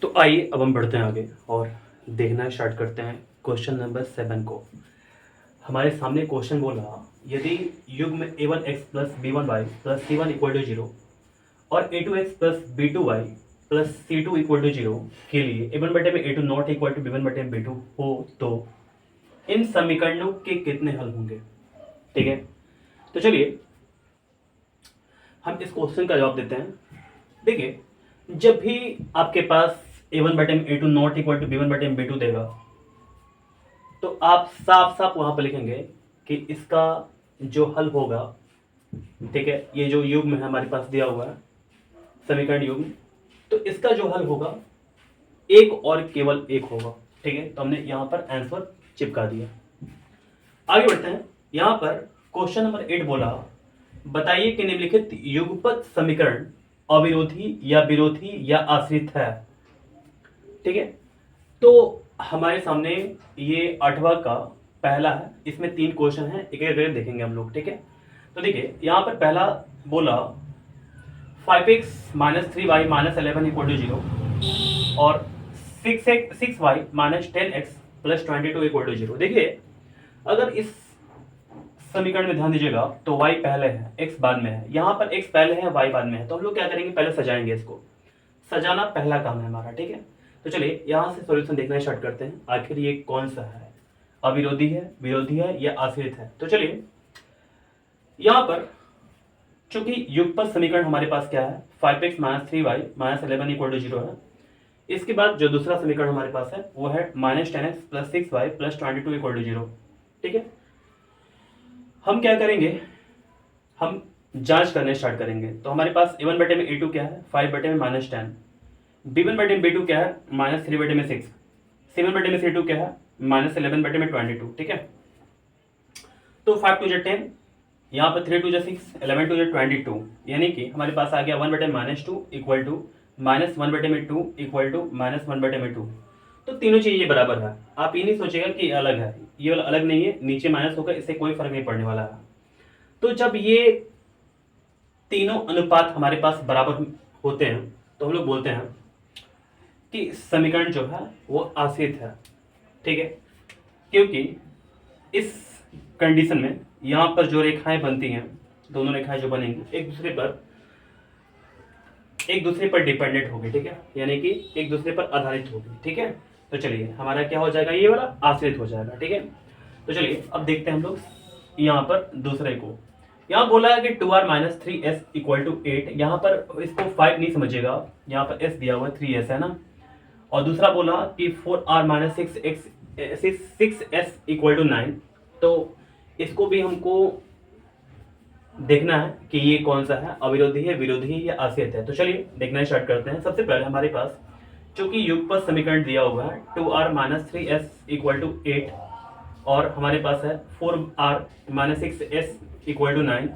तो आइए अब हम बढ़ते हैं आगे और देखना स्टार्ट करते हैं क्वेश्चन नंबर 7 को। हमारे सामने क्वेश्चन बोला, यदि युग्म a1x plus b1y plus c1 equal to 0 और a2x plus b2y plus c2 equal to 0 के लिए a1 बटे में a2 not equal to b1 बटे में b2 हो तो इन समीकरणों के कितने हल होंगे। ठीक है, तो चलिए हम इस क्वेश्चन का जवाब देते हैं। देखिए, जब भी आपके पास a1 बटे में a2 not equal to b1 बटे में b2 देगा तो आप साफ साफ वहां पर लिखेंगे कि इसका जो हल होगा, ठीक है, ये जो युग्म है हमारे पास दिया हुआ है समीकरण युग्म, तो इसका जो हल होगा एक और केवल एक होगा। ठीक है, तो हमने यहां पर आंसर चिपका दिया। आगे बढ़ते हैं। यहां पर क्वेश्चन नंबर 8 बोला, बताइए कि निम्नलिखित युगपत समीकरण अविरोधी या विरोधी या आश्रित है। ठीक है, तो हमारे सामने ये 8वां का पहला है, इसमें 3 क्वेश्चन है, एक एक देखेंगे हम लोग। ठीक है, तो देखिए यहां पर पहला बोला 5x minus 3y minus 11 equal to 0 और 6y minus 10x plus 22 equal to 0। देखिए, अगर इस समीकरण में ध्यान दीजिएगा तो y पहले है, x बाद में है। यहाँ पर x पहले है, y बाद में है, तो हम लोग क्या करेंगे, पहले सजाएंगे। इसको सजाना पहला काम है हमारा। ठीक है, तो चलिए यहाँ से सॉल्यूशन देखना स्टार्ट करते हैं, आखिर ये कौन सा है, अविरोधी है, विरोधी है या आश्रित है। तो चलिए यहाँ पर चूंकि युगपत समीकरण हमारे पास क्या है, 5x minus 3y minus 11 equal to 0 है। इसके बाद जो दूसरा समीकरण हमारे पास है वो है minus 10x plus 6y plus 22 equal to 0। ठीक है, हम क्या करेंगे, हम जांच करने स्टार्ट करेंगे। तो हमारे पास a1 बटे में a2 क्या है, 5 बटे में माइनस 10, b1 बटे में b2 क्या है, माइनस 3 बटे में 6, c1 बटे में c2 क्या है, माइनस 11 बटे में 22। ठीक है, तो 5 टू 10, यहाँ पर 3 टू 6, 11 टू 22, यानी कि हमारे पास आ गया 1 बटे माइनस 2 इक्वल टू माइनस 1 बटे में 2 इक्वल टू माइनस 1 बटे में 2। तो तीनों चीज़ ये बराबर है। आप ये नहीं सोचेगा कि अलग है, ये वाला अलग नहीं है, नीचे माइनस होगा, इससे कोई फर्क नहीं पड़ने वाला है। तो जब ये तीनों अनुपात हमारे पास बराबर होते हैं तो हम लोग बोलते हैं कि समीकरण जो है वो आश्रित है। ठीक है, क्योंकि इस कंडीशन में यहाँ पर जो रेखाएं बनती हैं, दोनों रेखाएं जो बनेंगी एक दूसरे पर डिपेंडेंट होगी। ठीक है, यानी कि एक दूसरे पर आधारित होगी। ठीक है, तो चलिए हमारा क्या हो जाएगा, ये वाला आश्रित हो जाएगा। ठीक है, तो चलिए अब देखते हैं हम लोग यहाँ पर दूसरे को। यहाँ बोला है कि 2r minus 3s equal to 8। यहाँ पर इसको 5 नहीं समझिएगा, यहाँ पर s दिया हुआ 3s है ना। और दूसरा बोला कि 4r minus 6s equal to 9। तो इसको भी हमको देखना है कि ये कौन सा है, अविरोधी है, विरोधी है या आश्रित है। तो चलिए देखना स्टार्ट करते हैं। सबसे पहले हमारे पास चूंकि युगपत समीकरण दिया हुआ है 2r minus 3s equal to 8 और हमारे पास है 4r minus 6s equal to 9।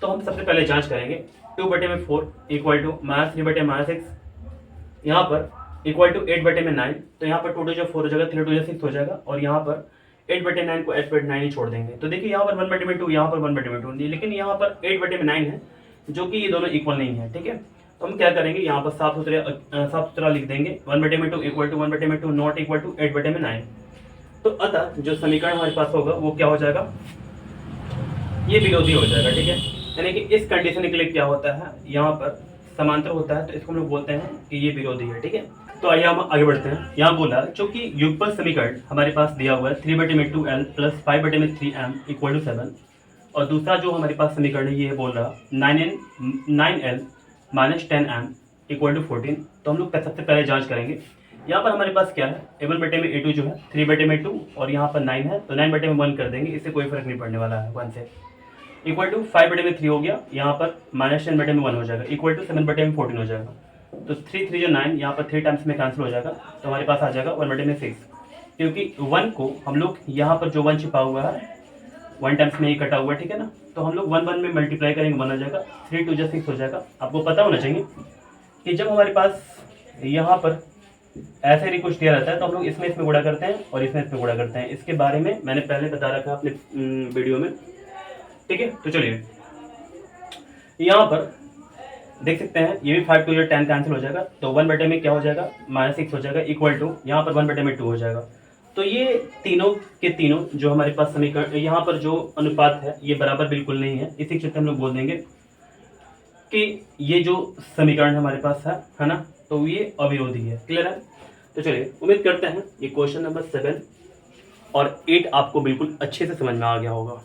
तो हम सबसे पहले जांच करेंगे, 2 बटे में 4 इक्वल टू माइनस 3 बटे माइनस 6 यहाँ पर इक्वल टू 8 बटे में 9। तो यहाँ पर 2 टू जो 4 हो जाएगा, 3 टू जो 6 हो जाएगा, और यहाँ पर 8 बटे 9 को 8 बटे 9 ही छोड़ देंगे। तो देखिए यहाँ पर 1 बटे में 2, यहाँ पर 1 बटे में 2, लेकिन यहाँ पर 8 बटे में 9 है, जो कि ये दोनों इक्वल नहीं है। ठीक है, तो हम क्या करेंगे, यहाँ पर साफ सुथरा लिख देंगे 1 बटे में 2 इक्वल टू 1 बटे में 2 नॉट इक्वल टू 8 बटे में 9। तो अतः जो समीकरण हमारे पास होगा वो क्या हो जाएगा, ये विरोधी हो जाएगा। ठीक है, यानी कि इस कंडीशन के लिए क्या होता है, यहाँ पर समांतर होता है, तो इसको हम लोग बोलते हैं कि ये विरोधी है। ठीक है, तो आइए हम आगे बढ़ते हैं। यहाँ बोला चूंकि युगपत समीकरण हमारे पास दिया हुआ है 3 बटे में 2l प्लस 5 बटे में 3m इक्वल टू 7, और दूसरा जो हमारे पास समीकरण है ये बोल रहा 9l minus 10m equal to 14। तो हम लोग सबसे पहले जांच करेंगे। यहाँ पर हमारे पास क्या है, a1 बटे में a2 जो है 3 बटे में 2 और यहाँ पर 9 है, तो 9 बटे में 1 कर देंगे, इससे कोई फर्क नहीं पड़ने वाला है 1 से। इक्वल टू 5 बटे में 3 हो गया, यहाँ पर माइनस 10 बटे में 1 हो जाएगा, इक्वल टू 7 बटे में 14 हो जाएगा। तो 3 3 जो 9, यहाँ पर 3 टाइम्स में कैंसिल हो जाएगा, तो हमारे पास आ जाएगा 1 बटे में 6। क्योंकि 1 को हम लोग यहाँ पर जो 1 छिपा हुआ है 1 टाइम्स में ही कटा हुआ है, ठीक है ना, तो हम लोग 1 1 में मल्टीप्लाई करेंगे, 1 आ जाएगा, 3 2 जो 6 हो जाएगा। आपको पता होना चाहिए कि जब हमारे पास यहाँ पर ऐसे ही कुछ दिया रहता है तो हम लोग इसमें गुणा करते हैं और इसमें गुणा करते हैं। इसके बारे में मैंने पहले बता रखा है अपने वीडियो में। ठीक है, तो चलिए यहाँ पर देख सकते हैं ये भी 5 2 10 कैंसिल हो जाएगा, तो 1 में क्या हो जाएगा -6 हो जाएगा, इक्वल टू यहाँ पर 1/2 हो जाएगा। तो ये तीनों के तीनों जो हमारे पास समीकरण, यहाँ पर जो अनुपात है ये बराबर बिल्कुल नहीं है, इसी क्षेत्र हम लोग बोल देंगे कि ये जो समीकरण हमारे पास है ना, तो ये अविरोधी है। क्लियर है? तो चलिए उम्मीद करते हैं ये क्वेश्चन नंबर 7 और 8 आपको बिल्कुल अच्छे से समझ में आ गया होगा।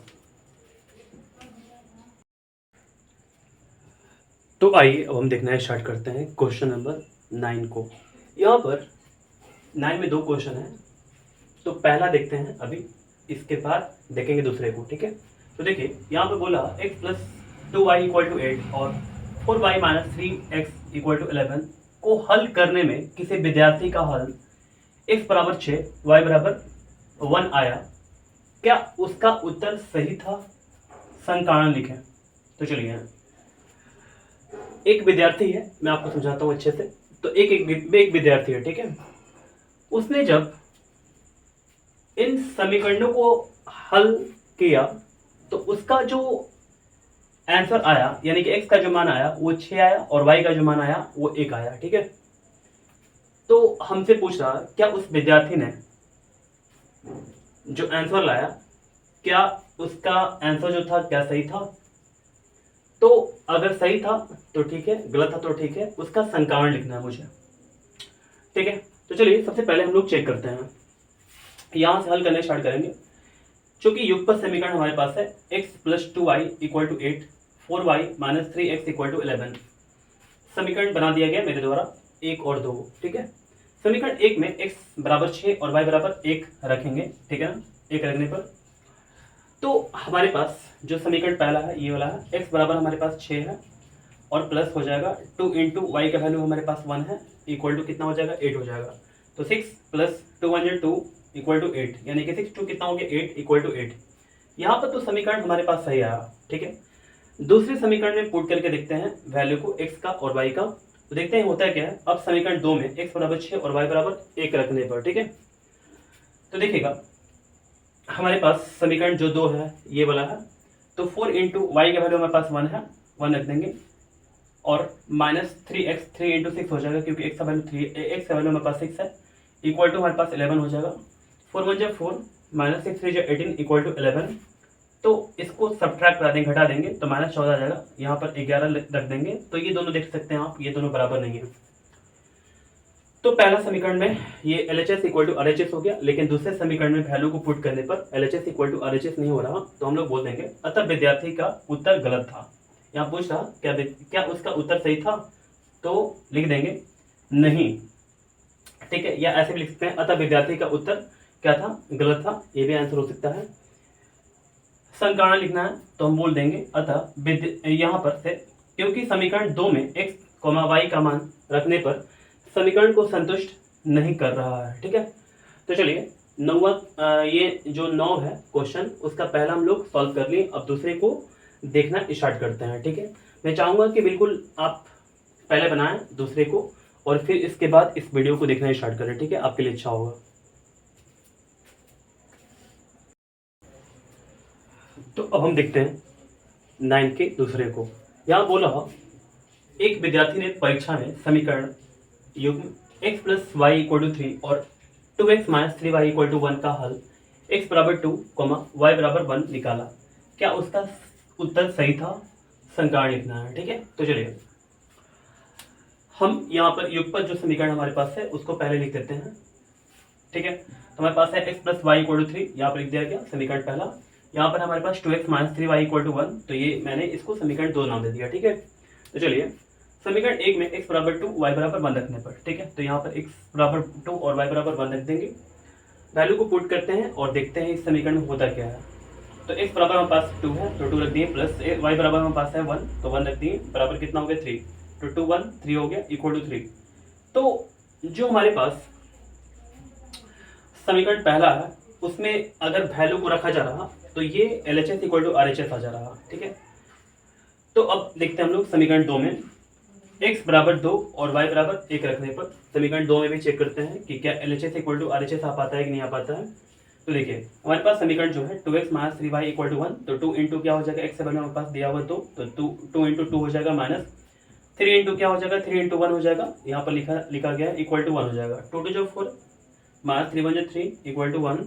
तो आइए अब हम देखना स्टार्ट करते हैं क्वेश्चन नंबर 9 को। यहाँ पर 9 में 2 क्वेश्चन है, तो पहला देखते हैं अभी, इसके बाद देखेंगे दूसरे को। ठीक है? तो देखिए यहाँ पर बोला x + 2y = 8 और 4y - 3x = 11 को हल करने में किसी विद्यार्थी का हल x = 6 y = 1 आया, क्या उसका उत्तर सही था? संकारण लिखें। तो चलिए एक विद्यार्थी है, मैं आपको समझाता हूँ अच्छे से। तो एक विद्यार्थी है, ठीक है, उसने जब इन समीकरणों को हल किया तो उसका जो आंसर आया, यानी कि x का जो मान आया वो 6 आया और y का जो मान आया वो 1 आया। ठीक है? तो हमसे पूछ रहा क्या उस विद्यार्थी ने जो आंसर लाया, क्या उसका आंसर जो था क्या सही था? तो अगर सही था तो ठीक है, गलत था तो ठीक है, उसका संकारण लिखना है मुझे। ठीक है? तो चलिए सबसे पहले हम लोग चेक करते हैं, यहां से हल करने स्टार्ट करेंगे। चूंकि युगपत समीकरण हमारे पास है x + 2y = 8, 4y - 3x = 11। समीकरण बना दिया गया मेरे द्वारा 1 और 2। ठीक है? समीकरण 1 में x = 6 और y = 1 रखेंगे। ठीक है ना? 1 रखने पर तो हमारे पास जो समीकरण पहला है ये वाला है, x बराबर हमारे पास 6 है और प्लस हो जाएगा 2 × y का वैल्यू हमारे पास 1 है, इक्वल टू कितना हो जाएगा 8 हो जाएगा। तो 6 + 2 × 2 = 8, यानी कि 6 2 कितना हो गया 8 = 8। यहाँ पर तो समीकरण हमारे पास सही आया। ठीक है? दूसरे समीकरण में पुट करके देखते हैं वैल्यू को x का और y का, तो देखते हैं होता है क्या है। अब समीकरण 2 में x = 6 और y = 1 रखने पर, ठीक है, तो देखिएगा हमारे पास समीकरण जो 2 है ये वाला है, तो 4 × y का वैल्यू हमारे पास 1 है, 1 रख देंगे और -3x 3 × 6 हो जाएगा, क्योंकि x का वैल्यू हमारे पास 6 है, इक्वल टू हमारे पास 11 हो जाएगा। 4 1 = 4 -6 3 = 18 = 11। तो इसको सब्ट्रैक्ट करा देंगे, घटा देंगे तो -14 आ जाएगा, यहाँ पर 11 रख देंगे। तो ये दोनों देख सकते हैं आप, ये दोनों बराबर नहीं है। तो पहला समीकरण में ये LHS = RHS हो गया, लेकिन दूसरे समीकरण में वैल्यू को पुट करने पर LHS = RHS नहीं हो रहा, तो हम लोग बोल देंगे अतः विद्यार्थी का उत्तर गलत था। यहाँ पूछ रहा क्या उसका उत्तर सही था, तो लिख देंगे नहीं। ठीक है? या ऐसे भी लिख सकते हैं अतः विद्यार्थी का उत्तर क्या था, गलत था, ये भी आंसर हो सकता है। संकारण लिखना है तो हम बोल देंगे अतः यहाँ पर से, क्योंकि समीकरण 2 में x, y का मान रखने पर समीकरण को संतुष्ट नहीं कर रहा है। ठीक है? तो चलिए ये जो 9 है क्वेश्चन, उसका पहला हम लोग सॉल्व कर लिए। अब दूसरे को देखना स्टार्ट करते हैं। ठीक है? मैं चाहूँगा कि बिल्कुल आप पहले बनाएं दूसरे को और फिर इसके बाद इस वीडियो को देखना स्टार्ट करें। ठीक है? आपके लिए अच्छा होगा। तो अब हम देखते हैं 9 के दूसरे को। यहाँ बोला एक विद्यार्थी ने परीक्षा में समीकरण युग्म x + y = 3 और 2x - 3y = 1 का हल x = 2, y = 1 निकाला, क्या उसका उत्तर सही था? संकारण लिखना है। ठीक है? तो चलिए हम यहाँ पर युगपत जो समीकरण हमारे पास है उसको पहले लिख देते हैं। ठीक है? तो हमारे पास है x + y = 3, यहाँ पर लिख दिया गया समीकरण पहला। यहाँ पर हमारे पास 2x - 3y = 1, तो ये मैंने इसको समीकरण 2 नाम दे दिया। ठीक है? तो चलिए समीकरण 1 में x = 2 y = 1 रखने पर, ठीक है, तो यहाँ पर x = 2 और y = 1 रख देंगे। वैल्यू को पुट करते हैं और देखते हैं इस समीकरण में होता क्या है। तो x बराबर हमारे पास 2 है, तो 2 रख दिए, प्लस y बराबर हमारे पास है 1, तो 1 रख दिए, बराबर कितना हो गया 3, तो 2 1 3 हो गया, इक्वल टू 3। तो जो हमारे पास समीकरण पहला है उसमें अगर वैल्यू को रखा जा रहा तो ये LHS = RHS आ जा रहा। ठीक है? तो अब देखते हैं हम लोग समीकरण 2 में x = 2 और y = 1 रखने पर समीकरण 2 में भी चेक करते हैं कि क्या LHS = RHS आ पाता है कि नहीं आ पाता है। तो देखिए हमारे पास समीकरण जो है 2x - 3y = 1, तो 2 × क्या हो जाएगा, x का वैल्यू हमारे पास दिया हुआ 2, तो 2 × 2 हो जाएगा 3 इंटू क्या हो जाएगा, 3 इंटू 1 हो जाएगा, यहाँ पर लिखा गया है इक्वल टू 1 हो जाएगा। 2 2 जो 4 माइनस 3 1 जो 3 इक्वल टू 1,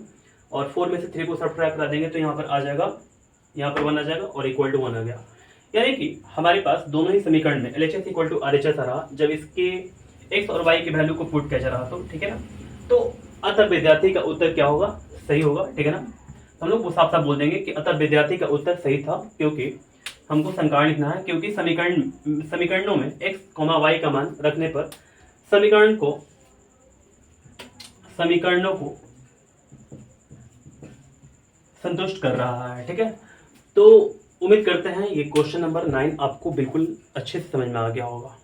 और 4 में से 3 को सब्ट्रैक्ट करा देंगे तो यहाँ पर आ जाएगा, यहाँ पर 1 आ जाएगा और इक्वल टू 1 आ गया। यानी कि हमारे पास दोनों ही समीकरण में LHS इक्वल टू RHS आ रहा जब इसके x और y की वैल्यू को पुट किया जा रहा, तो ठीक है ना। तो अतः विद्यार्थी का उत्तर क्या होगा, सही होगा, ठीक है ना। हम लोग वो साफ साफ बोल देंगे कि अतः विद्यार्थी का उत्तर सही था, क्योंकि हमको संकरण लिखना है, क्योंकि समीकरणों में x, y का मान रखने पर समीकरणों को संतुष्ट कर रहा है, ठीक है। तो उम्मीद करते हैं ये क्वेश्चन नंबर 9 आपको बिल्कुल अच्छे से समझ में आ गया होगा।